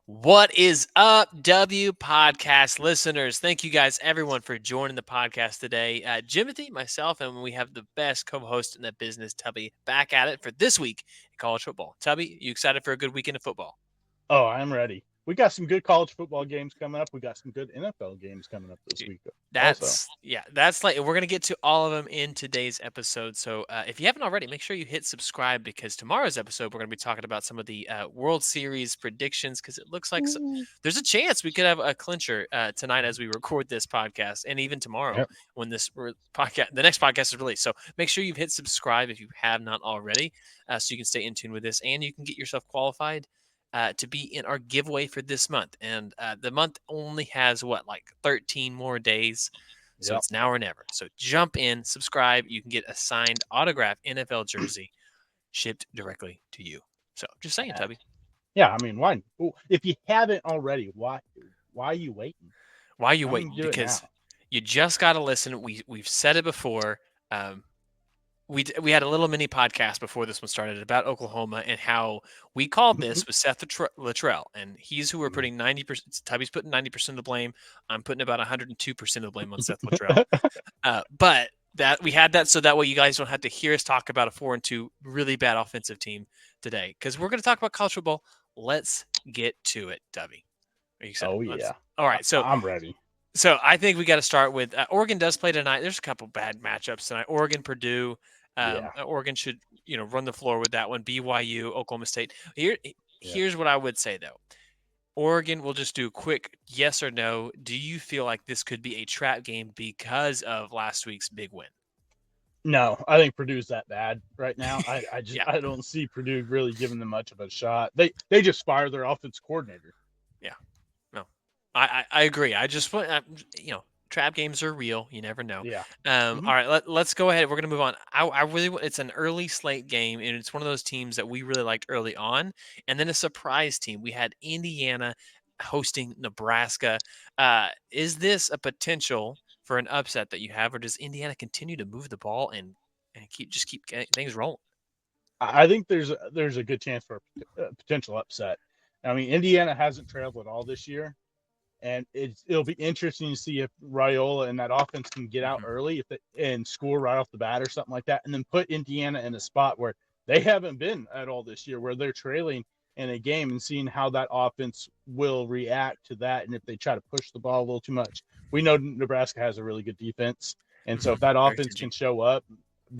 What is up, W podcast listeners? Thank you guys, everyone, for joining the podcast today. Jimothy, myself, and we have the best co-host in the business, Tubby, back at it for this week in college football. Tubby, you excited for a good weekend of football? Oh, I'm ready. We got some good college football games coming up. We got some good NFL games coming up this Dude, week also. that's like we're gonna get to all of them in today's episode. So if you haven't already, make sure you hit subscribe because tomorrow's episode we're gonna be talking about some of the World Series predictions because it looks like Ooh. there's a chance we could have a clincher tonight as we record this podcast, and even tomorrow Yep. when podcast, the next podcast is released. So make sure you've hit subscribe if you have not already, so you can stay in tune with this and you can get yourself qualified to be in our giveaway for this month. And the month only has like 13 more days. So Yep. it's now or never. So jump in, subscribe. You can get a signed autographed NFL jersey shipped directly to you. So just saying, Tubby. Yeah, I mean, why? If you haven't already, why are you waiting? Why are you Come and waiting? do it Because now. you just got to listen. We've said it before. Um, we had a little mini podcast before this one started about Oklahoma and how we called this with Seth Luttrell, and he's who we're putting 90%. Tubby's putting 90% of the blame. I'm putting about 102% of the blame on Seth Luttrell. But that we had that so that way you guys don't have to hear us talk about a 4-2 really bad offensive team today because we're going to talk about college football. Let's get to it, Tubby. Are you excited? Oh yeah, All right. I'm ready. So I think we got to start with Oregon does play tonight. There's a couple bad matchups tonight. Oregon, Purdue. Yeah, Oregon should run the floor with that one. BYU, Oklahoma State. yeah. Here's what I would say though. Oregon will just do a quick yes or no. Do you feel like this could be a trap game because of last week's big win? No, I think Purdue's that bad right now. I just Yeah, I don't see Purdue really giving them much of a shot. They just fired their offense coordinator. yeah. No, I agree. I just want trap games are real. You never know. Yeah. All right, let's go ahead. We're gonna move on. I really it's an early slate game, and it's one of those teams that we really liked early on, and then a surprise team. We had Indiana hosting Nebraska. Is this a potential for an upset that you have, or does Indiana continue to move the ball and keep getting things rolling? I think there's a good chance for a potential upset. I mean, Indiana hasn't trailed at all this year, and it'll be interesting to see if Raiola and that offense can get out Mhm. early and score right off the bat or something like that, and then put Indiana in a spot where they haven't been at all this year, where they're trailing in a game, and seeing how that offense will react to that, and if they try to push the ball a little too much. We know Nebraska has a really good defense, and so if that Very offense stingy. can show up,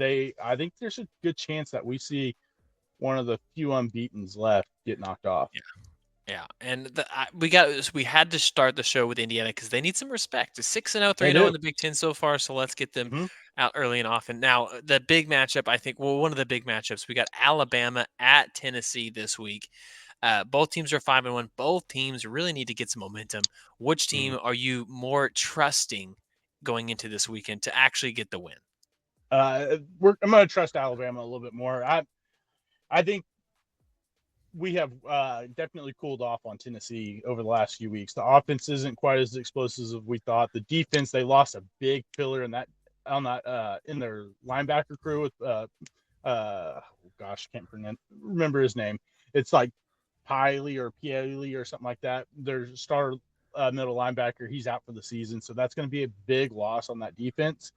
I think there's a good chance that we see one of the few unbeatens left get knocked off. Yeah, and we had to start the show with Indiana because they need some respect. It's 6-0, They 3-0 in do. the Big Ten so far, so let's get them Mm-hmm. out early and often. Now, the big matchup, I think, well, one of the big matchups, we got Alabama at Tennessee this week. Both teams are 5-1. Both teams really need to get some momentum. Which Mm-hmm. team are you more trusting going into this weekend to actually get the win? I'm going to trust Alabama a little bit more. I think we have definitely cooled off on Tennessee over the last few weeks. The offense isn't quite as explosive as we thought. The defense, they lost a big pillar in their linebacker crew with can't remember his name. It's like Piley or something like that. Their star middle linebacker, he's out for the season, so that's going to be a big loss on that defense.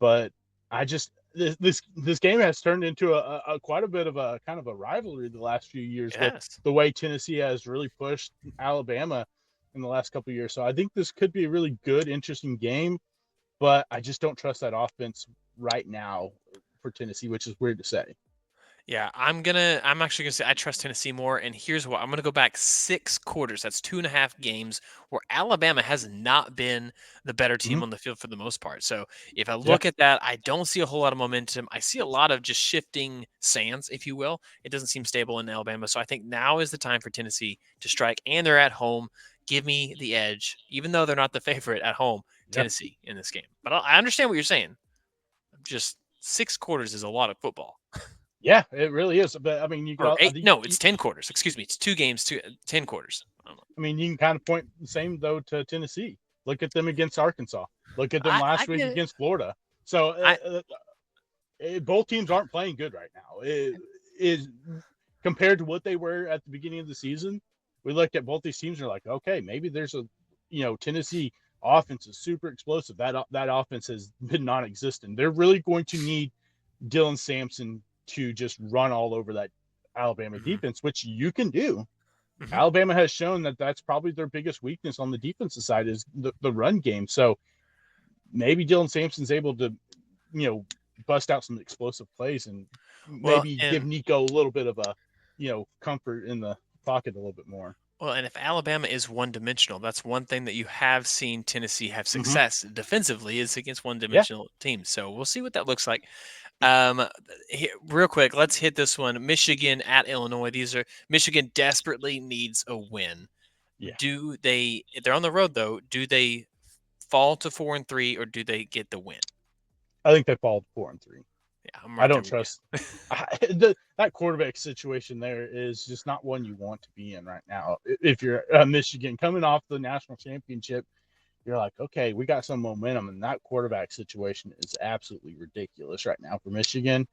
But I just this game has turned into a quite a bit of a kind of a rivalry the last few years with Yes. the way Tennessee has really pushed Alabama in the last couple of years. So I think this could be a really good, interesting game, but I just don't trust that offense right now for Tennessee, which is weird to say. Yeah, I'm actually gonna say I trust Tennessee more, and here's why. I'm gonna go back 6 quarters. That's 2.5 games where Alabama has not been the better Mm-hmm. team on the field for the most part. So if I Yeah. look at that, I don't see a whole lot of momentum. I see a lot of just shifting sands, if you will. It doesn't seem stable in Alabama. So I think now is the time for Tennessee to strike, and they're at home. Give me the edge, even though they're not the favorite at home, Yeah. Tennessee in this game. But I understand what you're saying. Just 6 quarters is a lot of football. Yeah, it really is. But I mean, you could, Or I 8 think, no, it's 10 quarters, excuse me, it's 2 games, 10 quarters. I don't know. I mean, you can kind of point the same though to Tennessee. Look at them against Arkansas. Look at them I last week get it. against Florida. So I both teams aren't playing good right now. It is compared to what they were at the beginning of the season. we look at both these teams and are like, okay, maybe there's a, Tennessee offense is super explosive. That offense has been non-existent. They're really going to need Dylan Sampson to just run all over that Alabama Mhm. defense, which you can do. Mhm. Alabama has shown that that's probably their biggest weakness on the defensive side is the run game. So maybe Dylan Sampson's able to, bust out some explosive plays and Well, maybe give and Nico a little bit of a, comfort in the pocket a little bit more. and if Alabama is one-dimensional, that's one thing that you have seen Tennessee have Mm-hmm. success defensively is against Yeah. one-dimensional teams. So we'll see what that looks like. Real quick, let's hit this one. Michigan at Illinois. Michigan desperately needs a win. Yeah. Do they? If they're on the road though. Do they fall to 4-3 or do they get the win? I think they fall 4-3. Yeah, I'm I right don't there with trust you. that quarterback situation. There is just not one you want to be in right now. If you're Michigan coming off the national championship, you're like, okay, we got some momentum, and that quarterback situation is absolutely ridiculous right now for Michigan.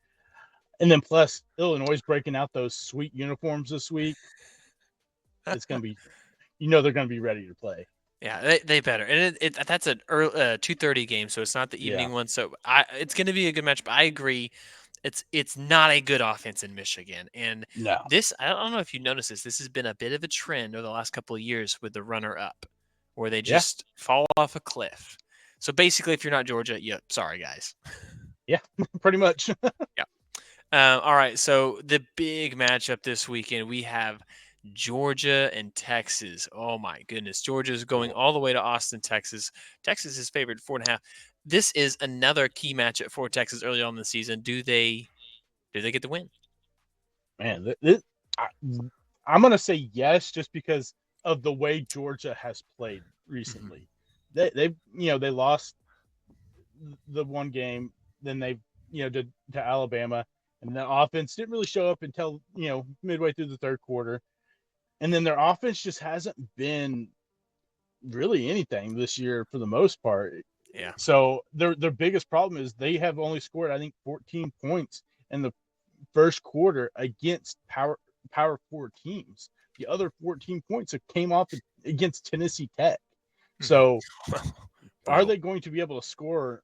And then plus Illinois is breaking out those sweet uniforms this week. It's going to be, they're going to be ready to play. Yeah, they better. And that's an early 2:30 game, so it's not the Yeah. evening one. So it's going to be a good match. But I agree, it's not a good offense in Michigan. And No. this, I don't know if you noticed this. This has been a bit of a trend over the last couple of years with the runner up, where they Yeah. just fall off a cliff. So basically, if you're not Georgia, yeah, sorry guys. Yeah. Pretty much. Yeah. All right, so the big matchup this weekend, we have Georgia and Texas. Oh my goodness, Georgia's going all the way to Austin, Texas. Texas is favored 4.5. This is another key matchup for Texas early on in the season. Do they get the win? Man, I, I'm going to say yes, just because of the way Georgia has played Mhm. recently. They lost the one game, then they to Alabama, and the offense didn't really show up until midway through the third quarter, and then their offense just hasn't been really anything this year for the most part. Yeah. So their biggest problem is they have only scored, I think, 14 points in the first quarter against power four teams. The other 14 points came off against Tennessee Tech. Mhm. So are Brutal. they going to be able to score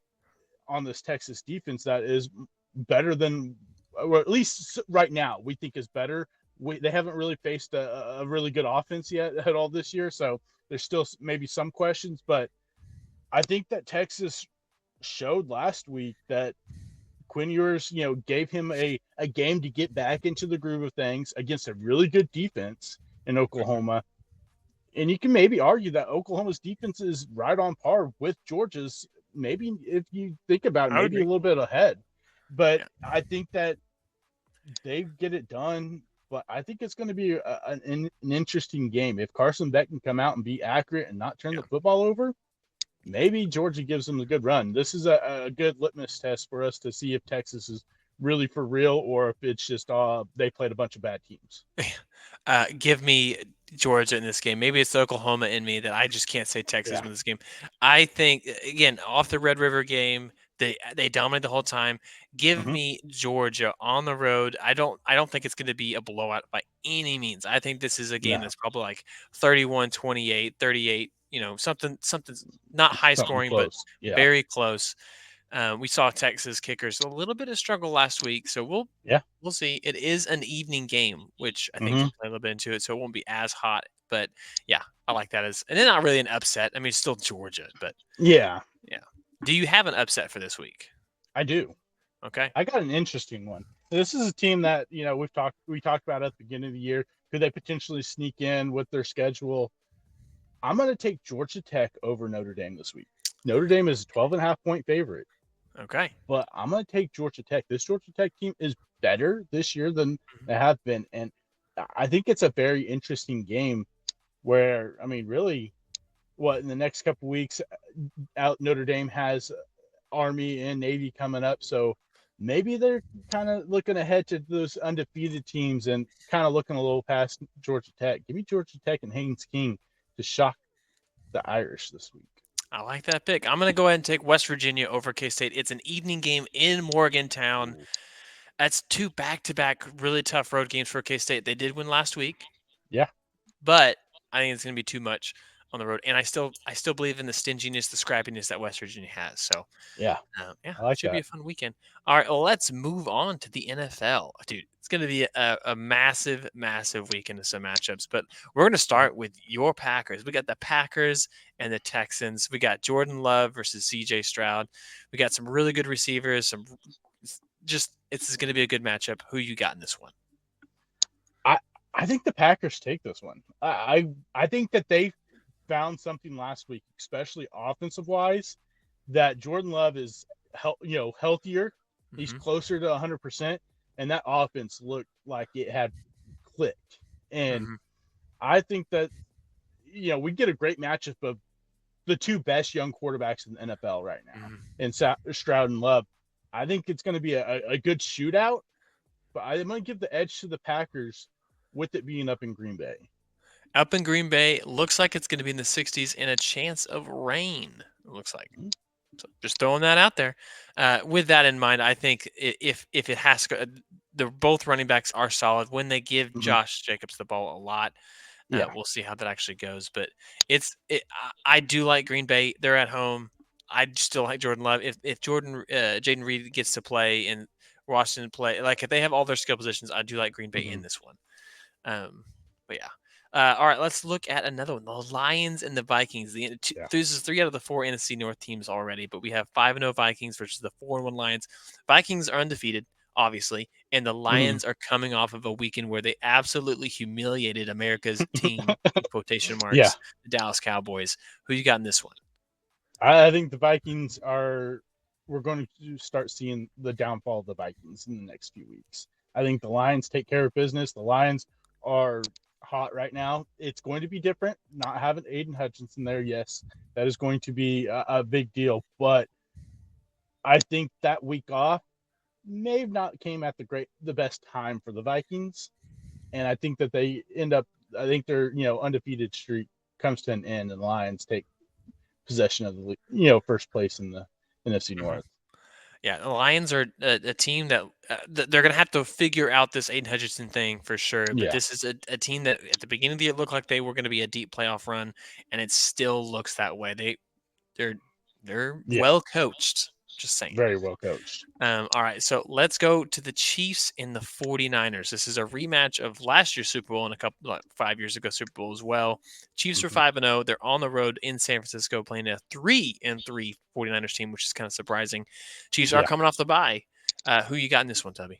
on this Texas defense that is better than, or at least right now, we think is better? They haven't really faced a really good offense yet at all this year, so there's still maybe some questions. But I think that Texas showed last week that Quinn Ewers, gave him a game to get back into the groove of things against a really good defense in Mhm. Oklahoma. And you can maybe argue that Oklahoma's defense is right on par with Georgia's. Maybe if you think about it, I would maybe a agree. little bit ahead. But Yeah. I think that they get it done. But I think it's going to be an interesting game. If Carson Beck can come out and be accurate and not turn Yeah. the football over, maybe Georgia gives them a good run. This is a good litmus test for us to see if Texas is really for real or if it's just they played a bunch of bad teams. Give me Georgia in this game. Maybe it's the Oklahoma in me that I just can't say Texas Yeah. wins this game. I think again off the Red River game, they dominate the whole time. Give Mm-hmm. me Georgia on the road. I don't think it's going to be a blowout by any means. I think this is a game No, that's probably like 31-28, 38. Something's not high something scoring, but close. Yeah. very close. We saw Texas kickers a little bit of struggle last week, so Yeah. we'll see. It is an evening game, which I think Mm-hmm. can play a little bit into it, so it won't be as hot. But yeah, I like that as, and then not really an upset. I mean, it's still Georgia, but Yeah, yeah. Do you have an upset for this week? I do. Okay. I got an interesting one. This is a team that we talked about at the beginning of the year. Could they potentially sneak in with their schedule? I'm going to take Georgia Tech over Notre Dame this week. Notre Dame is a 12.5 point favorite, Okay. but I'm going to take Georgia Tech. This Georgia Tech team is better this year than Mhm. they have been, and I think it's a very interesting game. Where I mean, really, what in the next couple weeks, out Notre Dame has Army and Navy coming up, so maybe they're kind of looking ahead to those undefeated teams and kind of looking a little past Georgia Tech. Give me Georgia Tech and Haynes King to shock the Irish this week. I like that pick. I'm going to go ahead and take West Virginia over K State. It's an evening game in Morgantown. Ooh. That's two back-to-back really tough road games for K State. They did win last week. Yeah. but I think it's going to be too much on the road. And I still believe in the stinginess, the scrappiness that West Virginia has. So Yeah, yeah, I like should be that. a fun weekend. All right, well, let's move on to the NFL, dude. It's going to be a massive, massive weekend of some matchups. But we're going to start with your Packers. We got the Packers and the Texans. We got Jordan Love versus C.J. Stroud. We got some really good receivers. Just it's going to be a good matchup. Who you got in this one? I I think the Packers take this one. I think that they found something last week, especially offensive wise, that Jordan Love is healthier. He's Hmm. closer to 100%, and that offense looked like it had clicked. And Hmm. I think that we get a great matchup of the two best young quarterbacks in the NFL right now, Hmm. and Stroud and Love. I think it's going to be a good shootout, but I'm going to give the edge to the Packers with it being up in Green Bay. Up in Green Bay, looks like it's going to be in the 60s and a chance of rain. It looks like. So just throwing that out there. With that in mind, I think if it has to go, the both running backs are solid. When they give Mm-hmm. Josh Jacobs the ball a lot, Yeah. we'll see how that actually goes. But I do like Green Bay. They're at home. I still like Jordan Love. If Jaden Reed gets to play and Washington play, like if they have all their skill positions, I do like Green Bay Mm-hmm. in this one. But yeah. All right, let's look at another one. The Lions and the Vikings. Yeah. This is 3 out of the 4 NFC North teams already, but we have 5-0 Vikings versus the 4-1 Lions. Vikings are undefeated, obviously, and the Mm-hmm. Lions are coming off of a weekend where they absolutely humiliated America's team, in quotation Yeah. marks, the Dallas Cowboys. Who you got in this one? I think the Vikings are. We're going to start seeing the downfall of the Vikings in the next few weeks. I think the Lions take care of business. The Lions are hot right now. It's going to be different. Not having Aiden Hutchinson there, yes, that is going to be a big deal. But I think that week off may have not came at the best time for the Vikings, and I think that they end up. I think their undefeated streak comes to an end, and the Lions take possession of the first place in the NFC Mhm. North. Yeah, the Lions are a team that they're going to have to figure out this Aiden Hutchinson thing for sure. But Yeah, this is a team that at the beginning of the year looked like they were going to be a deep playoff run, and it still looks that way. They're they're yeah, well coached. Just saying. very well coached. All right, so let's go to the Chiefs and the 49ers. This is a rematch of last year's Super Bowl and a couple 5 years ago Super Bowl as well. Chiefs are Mm-hmm. 5-0. They're on the road in San Francisco playing a 3-3 49ers team, which is kind of surprising. Chiefs are Yeah, coming off the bye. Who you got in this one, Tubby?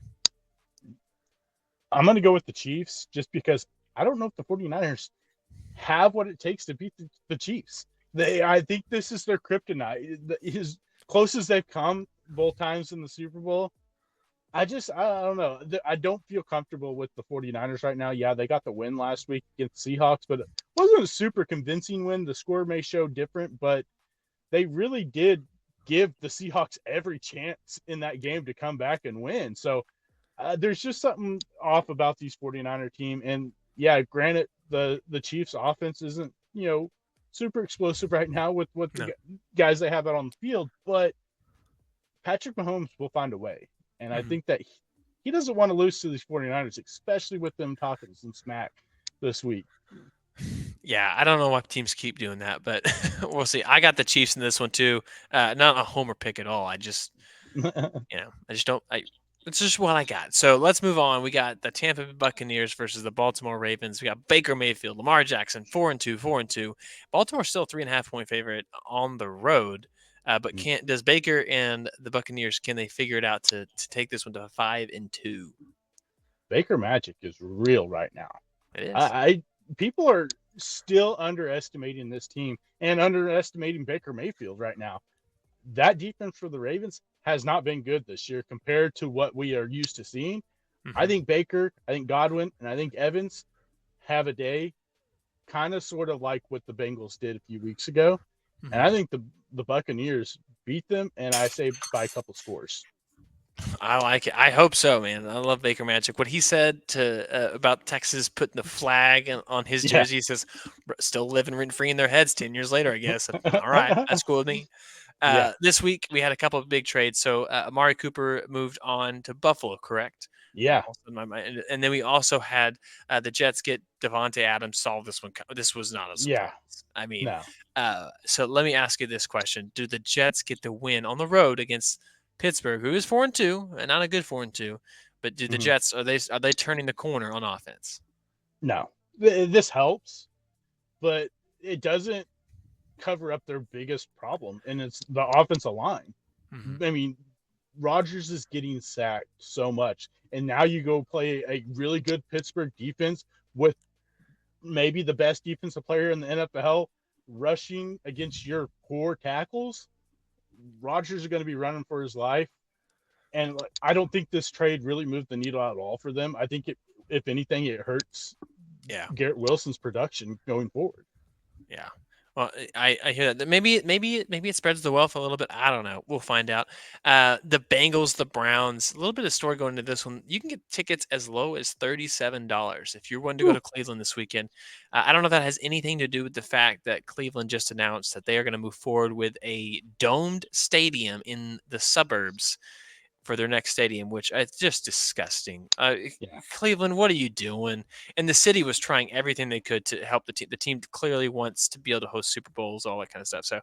I'm going to go with the Chiefs just because I don't know if the 49ers have what it takes to beat the Chiefs. I think this is their kryptonite. As close as they've come both times in the Super Bowl, I don't know. I don't feel comfortable with the 49ers right now. Yeah, they got the win last week against the Seahawks, but it wasn't a super convincing win. The score may show different, but they really did give the Seahawks every chance in that game to come back and win. So there's just something off about these 49er team. And yeah, granted, the Chiefs offense isn't, super explosive right now with what the No. guys they have out on the field, but Patrick Mahomes will find a way. And I Mhm. think that he doesn't want to lose to these 49ers, especially with them talking some smack this week. Yeah, I don't know why teams keep doing that, but we'll see. I got the Chiefs in this one too. Not a homer pick at all. I just don't. It's just what I got. So let's move on. We got the Tampa Bay Buccaneers versus the Baltimore Ravens. We got Baker Mayfield, Lamar Jackson, 4-2, 4-2. Baltimore's still a 3.5 point favorite on the road. But can't does Baker and the Buccaneers can they figure it out to take this one to 5-2? Baker Magic is real right now. It is. I people are still underestimating this team and underestimating Baker Mayfield right now. That defense for the Ravens has not been good this year compared to what we are used to seeing. I Hmm. think Baker, I think Godwin, and I think Evans have a day kind of sort of like what the Bengals did a few weeks ago. And Hmm. I think the Buccaneers beat them, and I say by a couple scores. I like it. I hope so, man. I love Baker Magic. What he said to about Texas putting the flag on his Yeah. jersey, he says, still living rent free in their heads 10 years later, I guess. And, all right, that's cool with me. Yeah. This week we had a couple of big trades. So Amari Cooper moved on to Buffalo, correct? Yeah. Also in my mind. And then we also had the Jets get Devontae Adams. Solve this one. This was not a surprise. Yeah. I mean, No. so let me ask you this question: do the Jets get the win on the road against Pittsburgh, who is 4-2 and not a good 4-2? But do the Mhm. Jets are they turning the corner on offense? No. This helps, but it doesn't cover up their biggest problem, and it's the offensive line. Hmm. I mean, Rodgers is getting sacked so much, and now you go play a really good Pittsburgh defense with maybe the best defensive player in the NFL rushing against your poor tackles. Rodgers is going to be running for his life, and I don't think this trade really moved the needle at all for them. I think it, if anything, it hurts Yeah. Garrett Wilson's production going forward. Yeah. Well, I hear that. Maybe it spreads the wealth a little bit. I don't know. We'll find out. The Bengals, the Browns. A little bit of story going into this one. You can get tickets as low as $37 if you're wanting to go Whew. to Cleveland this weekend. I don't know if that has anything to do with the fact that Cleveland just announced that they are going to move forward with a domed stadium in the suburbs for their next stadium, which is just disgusting. Yeah, Cleveland, what are you doing? And the city was trying everything they could to help the team. The team clearly wants to be able to host Super Bowls, all that kind of stuff. So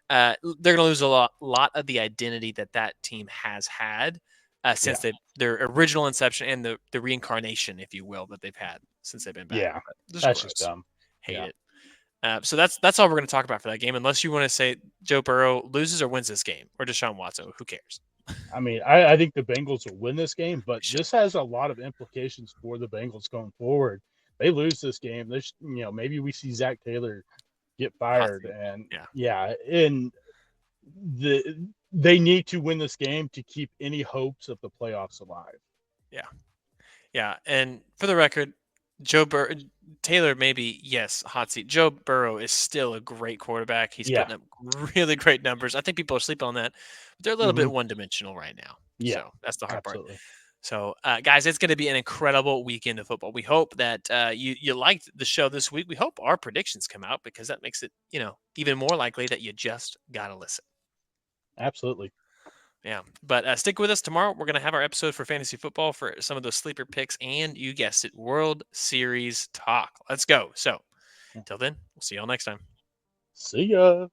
they're going to lose a lot of the identity that team has had since yeah, their original inception and the reincarnation, if you will, that they've had since they've been back. yeah. But just That's just gross. dumb. Hate Yeah. it. So that's all we're going to talk about for that game. Unless you want to say Joe Burrow loses or wins this game, or Deshaun Watson, who cares? I mean, I think the Bengals will win this game, but They should. this has a lot of implications for the Bengals going forward. They lose this game. This, maybe we see Zach Taylor get Hot fired, seat. and Yeah. yeah, and they need to win this game to keep any hopes of the playoffs alive. Yeah. Yeah. And for the record, Taylor maybe yes, hot seat. Joe Burrow is still a great quarterback. He's Yeah. putting up really great numbers. I think people are sleeping on that. But they're a little Hmm. bit one dimensional right now. Yeah. So that's the hard part. Absolutely. So, guys, it's going to be an incredible weekend of football. We hope that you liked the show this week. We hope our predictions come out because that makes it even more likely that you just gotta listen. Absolutely. Yeah, but stick with us tomorrow. We're going to have our episode for fantasy football for some of those sleeper picks and you guessed it, World Series talk. Let's go. So, till then, we'll see you all next time. See ya.